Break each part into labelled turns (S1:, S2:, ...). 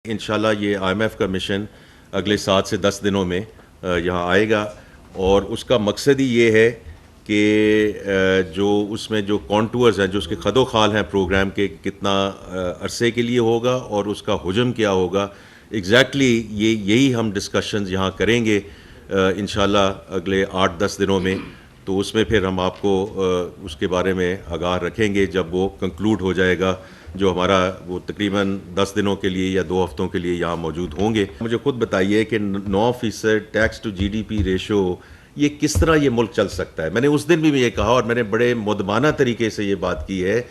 S1: انشاءاللہ یہ آئی M F کا مشن اگلے 7 سے 10 دنوں میں یہاں آئے گا، اور اس کا مقصد ہی یہ ہے کہ جو اس میں جو کانٹورز ہیں، جو اس کے خد و خال ہیں پروگرام کے، کتنا عرصے کے لیے ہوگا اور اس کا حجم کیا ہوگا، ایگزیکٹلی یہی ہم ڈسکشنز یہاں کریں گے انشاءاللہ اگلے 8-10 دنوں میں. تو اس میں پھر ہم آپ کو اس کے بارے میں آگاہ رکھیں گے جب وہ کنکلوڈ ہو جائے گا، جو ہمارا وہ تقریباً 10 دنوں کے لیے یا 2 ہفتوں کے لیے یہاں موجود ہوں گے. مجھے خود بتائیے کہ 9% tax to G D P ratio, یہ کس طرح یہ ملک چل سکتا ہے؟ میں نے اس دن بھی یہ کہا، اور میں نے بڑے مدمانہ طریقے سے یہ بات کی ہے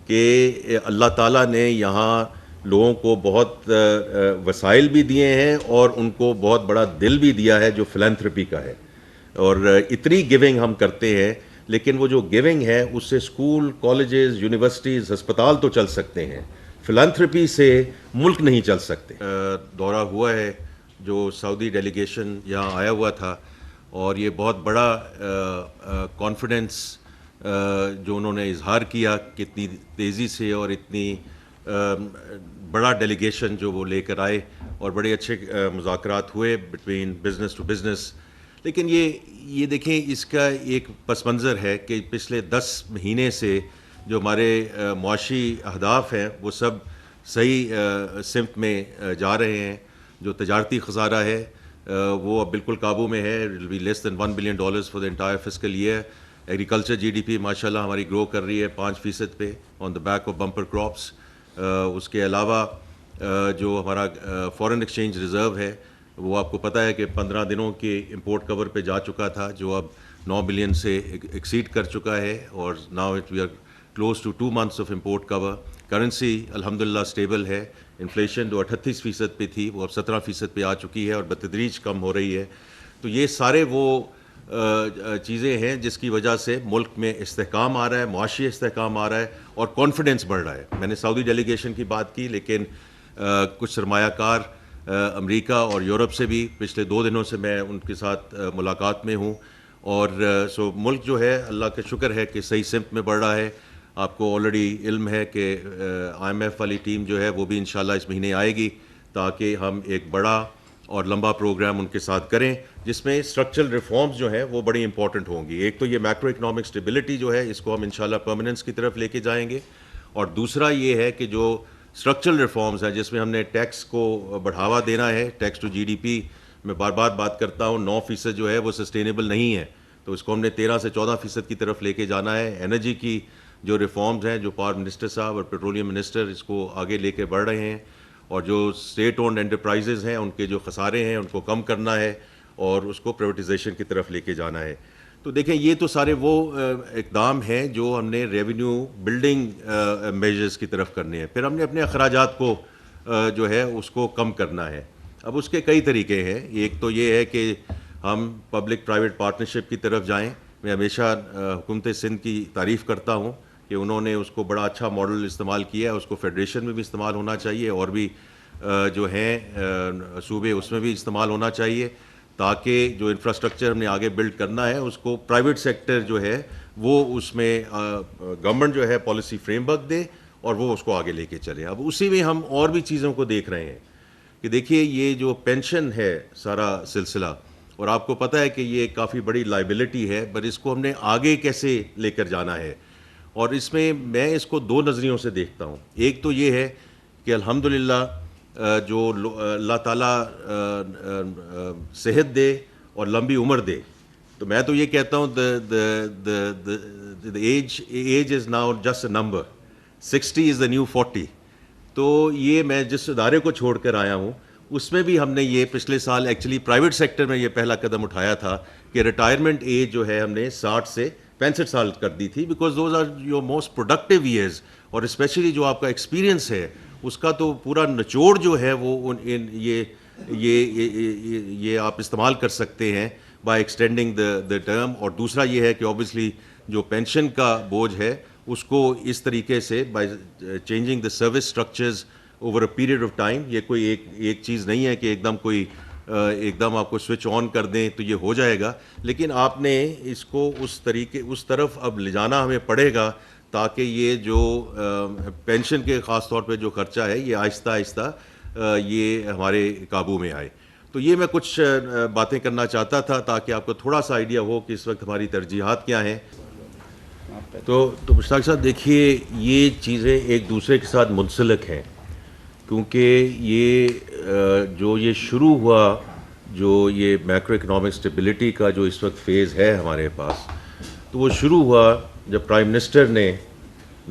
S1: کہ اللہ تعالیٰ نے یہاں لوگوں کو بہت وسائل بھی دیے ہیں اور ان کو بہت بڑا دل بھی دیا ہے جو فلینتھرپی کا ہے، اور اتنی گیونگ ہم کرتے ہیں. لیکن وہ جو گیونگ ہے اس سے اسکول، کالجز، یونیورسٹیز، ہسپتال تو چل سکتے ہیں، فلانتھرپی سے ملک نہیں چل سکتے. دورہ ہوا ہے جو سعودی ڈیلیگیشن یہاں آیا ہوا تھا، اور یہ بہت بڑا کانفیڈنس جو انہوں نے اظہار کیا کہ اتنی تیزی سے اور اتنی بڑا ڈیلیگیشن جو وہ لے کر آئے، اور بڑے اچھے مذاکرات ہوئے بٹوین بزنس ٹو بزنس. لیکن یہ دیکھیں، اس کا ایک پس منظر ہے کہ پچھلے 10 مہینے سے جو ہمارے معاشی اہداف ہیں وہ سب صحیح سمت میں جا رہے ہیں. جو تجارتی خسارہ ہے وہ اب بالکل قابو میں ہے. It will be less than $1 billion for the entire fiscal year. Agriculture G D P ماشاءاللہ ہماری گرو کر رہی ہے 5% پہ on the back of bumper crops. اس کے علاوہ جو ہمارا فارن ایکسچینج ریزرو ہے وہ آپ کو پتہ ہے کہ 15 دنوں کے امپورٹ کور پہ جا چکا تھا، جو اب 9 بلین سے ایکسیڈ کر چکا ہے، اور now we are close to 2 months of import cover. Currency الحمدللہ اسٹیبل ہے. انفلیشن جو 38% پہ تھی وہ اب 17% پہ آ چکی ہے اور بتدریج کم ہو رہی ہے. تو یہ سارے وہ چیزیں ہیں جس کی وجہ سے ملک میں استحکام آ رہا ہے، معاشی استحکام آ رہا ہے، اور کانفیڈنس بڑھ رہا ہے. میں نے سعودی ڈیلیگیشن کی بات کی، لیکن کچھ سرمایہ کار امریکہ اور یورپ سے بھی پچھلے 2 دنوں سے میں ان کے ساتھ ملاقات میں ہوں، اور سو ملک جو ہے اللہ کا شکر ہے کہ صحیح سمت میں بڑھ رہا ہے. آپ کو آلریڈی علم ہے کہ آئی ایم ایف والی ٹیم جو ہے وہ بھی انشاءاللہ اس مہینے آئے گی، تاکہ ہم ایک بڑا اور لمبا پروگرام ان کے ساتھ کریں جس میں اسٹرکچرل ریفارمز جو ہیں وہ بڑی امپورٹنٹ ہوں گی. ایک تو یہ میکرو اکنامک اسٹیبلٹی جو ہے اس کو ہم انشاءاللہ پرماننس کی طرف لے کے جائیں گے، اور دوسرا یہ ہے کہ جو اسٹرکچرل ریفارمز ہیں جس میں ہم نے ٹیکس کو بڑھاوا دینا ہے. Tax to G D P میں بار بار بات کرتا ہوں، 9% جو ہے وہ سسٹینیبل نہیں ہے، تو اس کو ہم نے 13 سے 14% کی طرف لے کے جانا ہے. انرجی کی جو ریفارمز ہیں، جو پاور منسٹر صاحب اور پیٹرولیم منسٹر اس کو آگے لے کے بڑھ رہے ہیں، اور جو اسٹیٹ اونڈ انٹرپرائزز ہیں ان کے جو خسارے ہیں ان کو کم کرنا ہے اور اس کو پرائیویٹائزیشن کی طرف لے کے جانا ہے. تو دیکھیں یہ تو سارے وہ اقدام ہیں جو ہم نے ریونیو بلڈنگ میجرز کی طرف کرنے ہیں. پھر ہم نے اپنے اخراجات کو جو ہے اس کو کم کرنا ہے. اب اس کے کئی طریقے ہیں. ایک تو یہ ہے کہ ہم پبلک پرائیویٹ پارٹنرشپ کی طرف جائیں. میں ہمیشہ حکومت سندھ کی تعریف کرتا ہوں کہ انہوں نے اس کو بڑا اچھا ماڈل استعمال کیا ہے. اس کو فیڈریشن میں بھی استعمال ہونا چاہیے، اور بھی جو ہیں صوبے اس میں بھی استعمال ہونا چاہیے، تاکہ جو انفراسٹرکچر ہم نے آگے بلڈ کرنا ہے اس کو پرائیویٹ سیکٹر جو ہے وہ اس میں گورنمنٹ جو ہے پالیسی فریم ورک دے اور وہ اس کو آگے لے کے چلے. اب اسی میں ہم اور بھی چیزوں کو دیکھ رہے ہیں کہ دیکھیے یہ جو پینشن ہے سارا سلسلہ، اور آپ کو پتہ ہے کہ یہ کافی بڑی لائبلٹی ہے، پر اس کو ہم نے آگے کیسے لے کر جانا ہے. اور اس میں اس کو 2 نظریوں سے دیکھتا ہوں. ایک تو یہ ہے کہ الحمدللہ جو اللہ تعالیٰ صحت دے اور لمبی عمر دے، تو میں تو یہ کہتا ہوں age is now just a number. 60 is the new 40. تو یہ میں جس ادارے کو چھوڑ کر آیا ہوں اس میں بھی ہم نے یہ پچھلے سال ایکچولی پرائیویٹ سیکٹر میں یہ پہلا قدم اٹھایا تھا کہ ریٹائرمنٹ ایج جو ہے ہم نے 60 سے 65 سال کر دی تھی، because those are your most productive years. اور اسپیشلی جو آپ کا ایکسپیرینس ہے اس کا تو پورا نچوڑ جو ہے وہ یہ آپ استعمال کر سکتے ہیں بائی ایکسٹینڈنگ دا ٹرم. اور دوسرا یہ ہے کہ اوبیسلی جو پینشن کا بوجھ ہے اس کو اس طریقے سے by changing the service structures over a period of time. یہ کوئی ایک چیز نہیں ہے کہ ایک دم آپ کو سوئچ آن کر دیں تو یہ ہو جائے گا، لیکن آپ نے اس کو اس طرف اب لے جانا ہمیں پڑے گا، تاکہ یہ جو پینشن کے خاص طور پہ جو خرچہ ہے یہ آہستہ آہستہ یہ ہمارے قابو میں آئے. تو یہ میں کچھ باتیں کرنا چاہتا تھا تاکہ آپ کو تھوڑا سا آئیڈیا ہو کہ اس وقت ہماری ترجیحات کیا ہیں. تو مشتاق صاحب دیکھیے یہ چیزیں ایک دوسرے کے ساتھ منسلک ہیں, کیونکہ یہ شروع ہوا جو یہ میکرو اکنامک اسٹیبلٹی کا جو اس وقت فیز ہے ہمارے پاس, تو وہ شروع ہوا جب پرائم منسٹر نے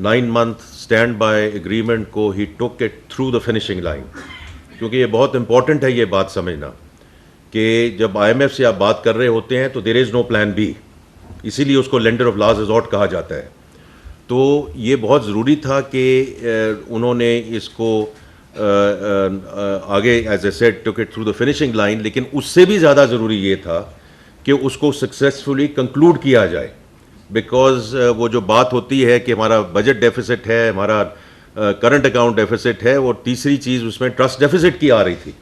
S1: 9 month اسٹینڈ بائی اگریمنٹ کو ہی took it through the finishing line. کیونکہ یہ بہت امپورٹنٹ ہے یہ بات سمجھنا کہ جب آئی ایم ایف سے آپ بات کر رہے ہوتے ہیں تو دیر از نو پلان بی, اسی لیے اس کو لینڈر آف لاسٹ ریزورٹ کہا جاتا ہے. تو یہ بہت ضروری تھا کہ انہوں نے اس کو آگے as I said took it through the finishing line, لیکن اس سے بھی زیادہ ضروری یہ تھا کہ اس کو سکسیزفلی کنکلوڈ کیا جائے. بیکاز وہ جو بات ہوتی ہے کہ ہمارا بجٹ ڈیفیسٹ ہے, ہمارا کرنٹ اکاؤنٹ ڈیفیسٹ ہے, اور تیسری چیز اس میں ٹرسٹ ڈیفیسٹ کی آ رہی تھی.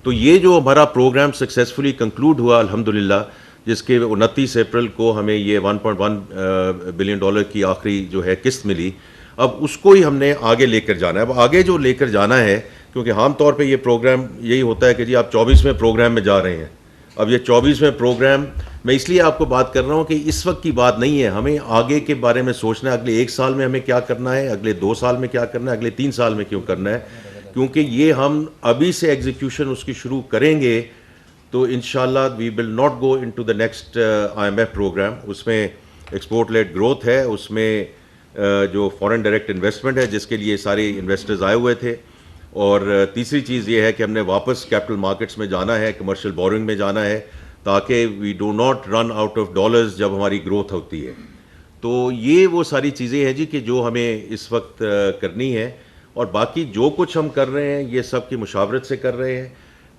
S1: تو یہ جو ہمارا پروگرام سکسیزفلی کنکلوڈ ہوا الحمدللہ, جس کے 29 اپریل کو ہمیں یہ $1.1 بلین کی آخری جو ہے قسط ملی, اب اس کو ہی ہم نے آگے لے کر جانا ہے. اب آگے جو لے کر جانا ہے, کیونکہ عام طور پہ یہ پروگرام یہی ہوتا ہے کہ جی آپ 24ویں پروگرام میں جا رہے ہیں. اب یہ 24ویں پروگرام میں اس لیے آپ کو بات کر رہا ہوں کہ اس وقت کی بات نہیں ہے, ہمیں آگے کے بارے میں سوچنا ہے. اگلے 1 سال میں ہمیں کیا کرنا ہے, اگلے 2 سال میں کیا کرنا ہے, اگلے 3 سال میں کیوں کرنا ہے. کیونکہ یہ ہم ابھی سے ایگزیکیوشن اس کی شروع کریں گے تو انشاءاللہ we will not go into the next I M F program. اس میں ایکسپورٹ لیڈ گروتھ ہے, اس میں جو فورن ڈائریکٹ انویسٹمنٹ ہے جس کے لیے سارے انویسٹرز آئے ہوئے تھے, اور تیسری چیز یہ ہے کہ ہم نے واپس کیپٹل مارکیٹس میں جانا ہے, کمرشل بورنگ میں جانا ہے, تاکہ we do not run out of dollars جب ہماری گروتھ ہوتی ہے. تو یہ وہ ساری چیزیں ہیں جی کہ جو ہمیں اس وقت کرنی ہے, اور باقی جو کچھ ہم کر رہے ہیں یہ سب کی مشاورت سے کر رہے ہیں.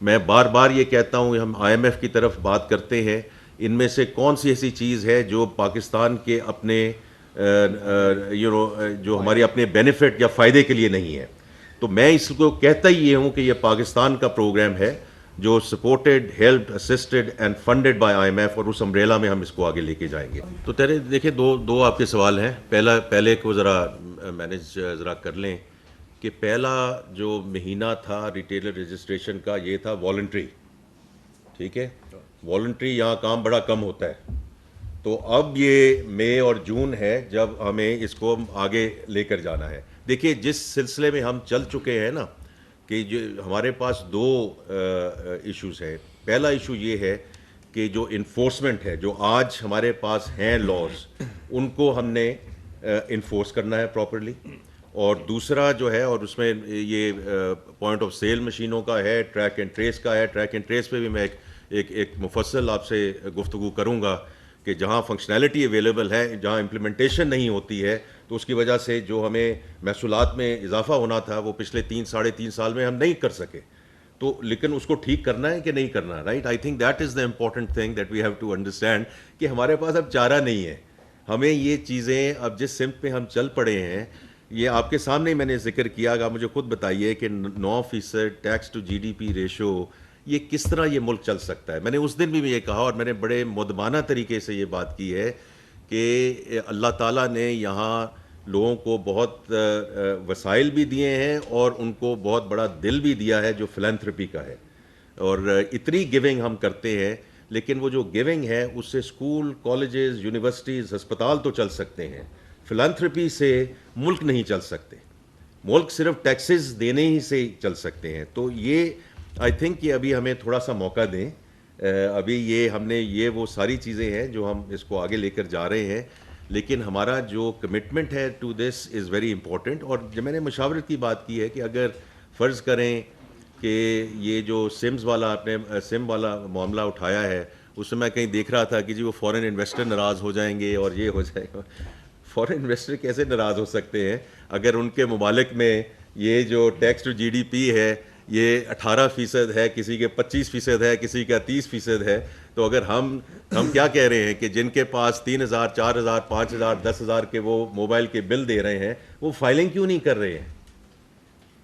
S1: میں بار بار یہ کہتا ہوں, ہم آئی ایم ایف کی طرف بات کرتے ہیں, ان میں سے کون سی ایسی چیز ہے جو پاکستان کے اپنے جو ہمارے اپنے بینیفٹ یا فائدے کے لیے نہیں ہے. تو میں اس کو کہتا ہی یہ ہوں کہ یہ پاکستان کا پروگرام ہے جو supported, helped, assisted and funded by I M F, اور اس امبریلا میں ہم اس کو آگے لے کے جائیں گے. تو دیکھیں دو آپ کے سوال ہیں. پہلے کو ذرا مینیج ذرا کر لیں کہ پہلا جو مہینہ تھا ریٹیلر رجسٹریشن کا یہ تھا والنٹری. ٹھیک ہے, والنٹری یہاں کام بڑا کم ہوتا ہے. تو اب یہ مئی اور جون ہے جب ہمیں اس کو آگے لے کر جانا ہے. دیکھیے جس سلسلے میں ہم چل چکے ہیں نا, کہ جو ہمارے پاس 2 ایشوز ہیں. پہلا ایشو یہ ہے کہ جو انفورسمنٹ ہے, جو آج ہمارے پاس ہیں لاز, ان کو ہم نے انفورس کرنا ہے پراپرلی. اور دوسرا جو ہے, اور اس میں یہ پوائنٹ آف سیل مشینوں کا ہے, ٹریک اینڈ ٹریس کا ہے. ٹریک اینڈ ٹریس پہ بھی میں ایک مفصل آپ سے گفتگو کروں گا کہ جہاں فنکشنالٹی اویلیبل ہے, جہاں امپلیمنٹیشن نہیں ہوتی ہے, تو اس کی وجہ سے جو ہمیں محصولات میں اضافہ ہونا تھا وہ پچھلے 3-3.5 سال میں ہم نہیں کر سکے. تو لیکن اس کو ٹھیک کرنا ہے کہ نہیں کرنا, right. I think that is the important thing that we have to understand کہ ہمارے پاس اب چارہ نہیں ہے. ہمیں یہ چیزیں اب جس سمت پہ ہم چل پڑے ہیں, یہ آپ کے سامنے میں نے ذکر کیا. آپ مجھے خود بتائیے کہ 9% tax to G D P ratio, یہ کس طرح یہ ملک چل سکتا ہے. میں نے اس دن بھی یہ کہا, اور میں نے بڑے مدمانہ طریقے سے یہ بات کی ہے کہ اللہ تعالیٰ نے یہاں لوگوں کو بہت وسائل بھی دیے ہیں, اور ان کو بہت بڑا دل بھی دیا ہے جو فلینتھرپی کا ہے. اور اتنی گیونگ ہم کرتے ہیں, لیکن وہ جو گیونگ ہے اس سے اسکول, کالجز, یونیورسٹیز, ہسپتال تو چل سکتے ہیں. فلانتھرپی سے ملک نہیں چل سکتے. ملک صرف ٹیکسز دینے ہی سے چل سکتے ہیں. تو یہ آئی تھنک کہ ابھی ہمیں تھوڑا سا موقع دیں. ابھی یہ ہم نے یہ وہ ساری چیزیں ہیں جو ہم اس کو آگے لے کر جا رہے ہیں, لیکن ہمارا جو کمٹمنٹ ہے to this is very important. اور جب میں نے مشاورت کی بات کی ہے کہ اگر فرض کریں کہ یہ جو سمز والا آپ نے سم والا معاملہ اٹھایا ہے, اس میں کہیں دیکھ رہا تھا کہ جی وہ فورن انویسٹر ناراض ہو جائیں گے اور یہ ہو جائے گا. فورن انویسٹر کیسے ناراض ہو سکتے ہیں اگر ان کے ممالک میں یہ جو tax to G D P ہے یہ 18% ہے, کسی کے 25% ہے, کسی کا 30% ہے. تو اگر ہم کیا کہہ رہے ہیں کہ جن کے پاس 3,000, 4,000, 5,000, 10,000 کے وہ موبائل کے بل دے رہے ہیں, وہ فائلنگ کیوں نہیں کر رہے ہیں؟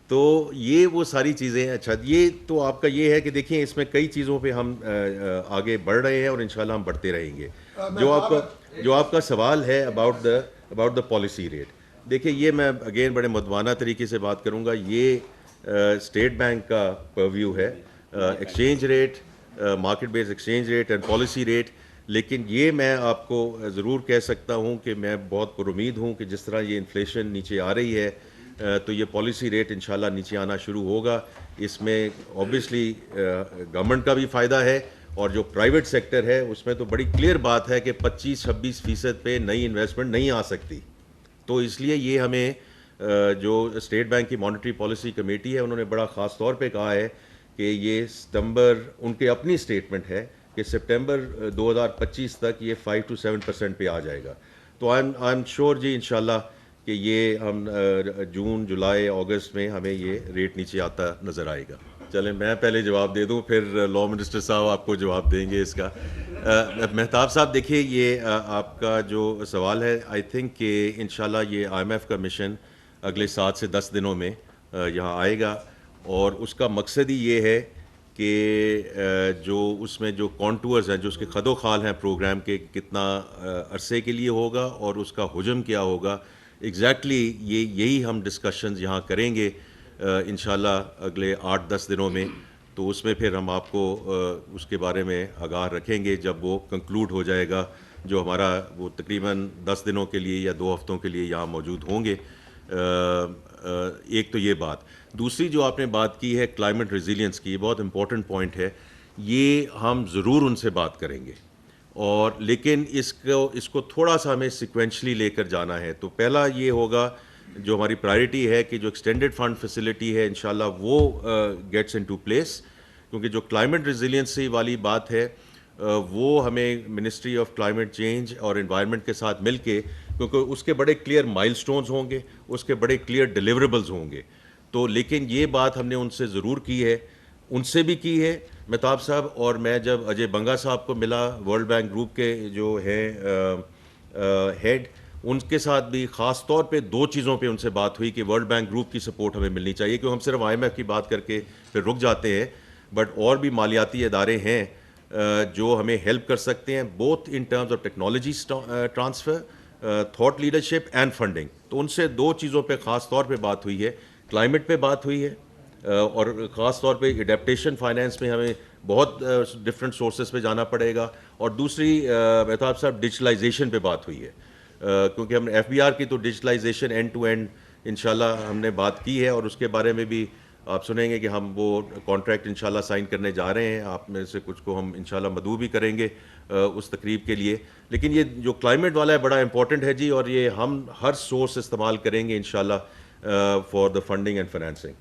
S1: تو یہ وہ ساری چیزیں. اچھا, یہ تو آپ کا یہ ہے کہ دیکھیں اس میں کئی چیزوں پہ ہم آگے بڑھ رہے ہیں اور انشاءاللہ ہم بڑھتے رہیں گے. جو آپ کا سوال ہے اباؤٹ دا پالیسی ریٹ, دیکھیں یہ میں اگین بڑے مدوانہ طریقے سے بات کروں گا. یہ اسٹیٹ بینک کا پرویو ہے، exchange rate, market base exchange rate and policy rate. لیکن یہ میں آپ کو ضرور کہہ سکتا ہوں کہ میں بہت پر امید ہوں کہ جس طرح یہ انفلیشن نیچے آ رہی ہے تو یہ پالیسی ریٹ انشاءاللہ نیچے آنا شروع ہوگا. اس میں اوبیسلی گورنمنٹ کا بھی فائدہ ہے، اور جو پرائیویٹ سیکٹر ہے اس میں تو بڑی کلیئر بات ہے کہ 25-26% پہ نئی انویسٹمنٹ نہیں آ سکتی. تو اس لیے یہ ہمیں جو اسٹیٹ بینک کی مانیٹری پالیسی کمیٹی ہے انہوں نے بڑا خاص طور پہ کہا ہے کہ یہ ستمبر، ان کی اپنی اسٹیٹمنٹ ہے کہ سپٹمبر 2025 تک یہ 5-7% پہ آ جائے گا. تو آئی ایم شیور جی انشاءاللہ کہ یہ ہم جون، جولائی، اگست میں ہمیں یہ ریٹ نیچے آتا نظر آئے گا. چلیں میں پہلے جواب دے دوں، پھر لا منسٹر صاحب آپ کو جواب دیں گے اس کا. مہتاب صاحب دیکھیے، یہ آپ کا جو سوال ہے، آئی تھنک کہ انشاءاللہ یہ آئی ایم ایف کا مشن اگلے 7 سے 10 دنوں میں یہاں آئے گا، اور اس کا مقصد ہی یہ ہے کہ جو اس میں جو کانٹورز ہیں، جو اس کے خد و خال ہیں پروگرام کے، کتنا عرصے کے لیے ہوگا اور اس کا حجم کیا ہوگا، ایگزیکٹلی یہی ہم ڈسکشنز یہاں کریں گے انشاءاللہ اگلے 8-10 دنوں میں. تو اس میں پھر ہم آپ کو اس کے بارے میں آگاہ رکھیں گے جب وہ کنکلوڈ ہو جائے گا، جو ہمارا وہ تقریباً 10 دنوں کے لیے یا 2 ہفتوں کے لیے یہاں موجود ہوں گے. ایک تو یہ بات. دوسری جو آپ نے بات کی ہے کلائمیٹ ریزیلینس کی، یہ بہت امپورٹنٹ پوائنٹ ہے. یہ ہم ضرور ان سے بات کریں گے، اور لیکن اس کو تھوڑا سا ہمیں سیکوینشلی لے کر جانا ہے. تو پہلا یہ ہوگا، جو ہماری پرائرٹی ہے کہ جو ایکسٹینڈڈ فنڈ فیسلٹی ہے انشاءاللہ وہ گیٹس انٹو پلیس، کیونکہ جو کلائمیٹ ریزیلینسی والی بات ہے وہ ہمیں منسٹری آف کلائمیٹ چینج اور انوائرمنٹ کے ساتھ مل کے، کیونکہ اس کے بڑے کلیئر مائل سٹونز ہوں گے، اس کے بڑے کلیئر ڈیلیوریبلز ہوں گے. تو لیکن یہ بات ہم نے ان سے ضرور کی ہے، ان سے بھی کی ہے مہتاب صاحب. اور میں جب اجے بنگا صاحب کو ملا، ورلڈ بینک گروپ کے جو ہیں ہیڈ، ان کے ساتھ بھی خاص طور پہ 2 چیزوں پہ ان سے بات ہوئی کہ ورلڈ بینک گروپ کی سپورٹ ہمیں ملنی چاہیے، کیونکہ ہم صرف آئی ایم ایف کی بات کر کے پھر رک جاتے ہیں، بٹ اور بھی مالیاتی ادارے ہیں جو ہمیں ہیلپ کر سکتے ہیں، both in terms of technology transfer, thought leadership and funding. تو ان سے 2 چیزوں پہ خاص طور پہ بات ہوئی ہے. کلائمیٹ پہ بات ہوئی ہے، اور خاص طور پہ اڈیپٹیشن فائنینس میں ہمیں بہت ڈفرینٹ سورسز پہ جانا پڑے گا. اور دوسری مہتاب صاحب ڈیجیٹلائزیشن پہ بات ہوئی ہے، کیونکہ ہم نے ایف بی آر کی تو ڈیجیٹلائزیشن اینڈ ٹو اینڈ انشاءاللہ ہم نے بات کی ہے، اور اس کے بارے میں بھی آپ سنیں گے کہ ہم وہ کانٹریکٹ انشاءاللہ سائن کرنے جا رہے ہیں. آپ میں سے کچھ کو ہم انشاءاللہ مدعو بھی کریں گے اس تقریب کے لیے. لیکن یہ جو کلائمیٹ والا ہے بڑا امپورٹنٹ ہے جی، اور یہ ہم ہر سورس استعمال کریں گے انشاءاللہ for the funding and financing.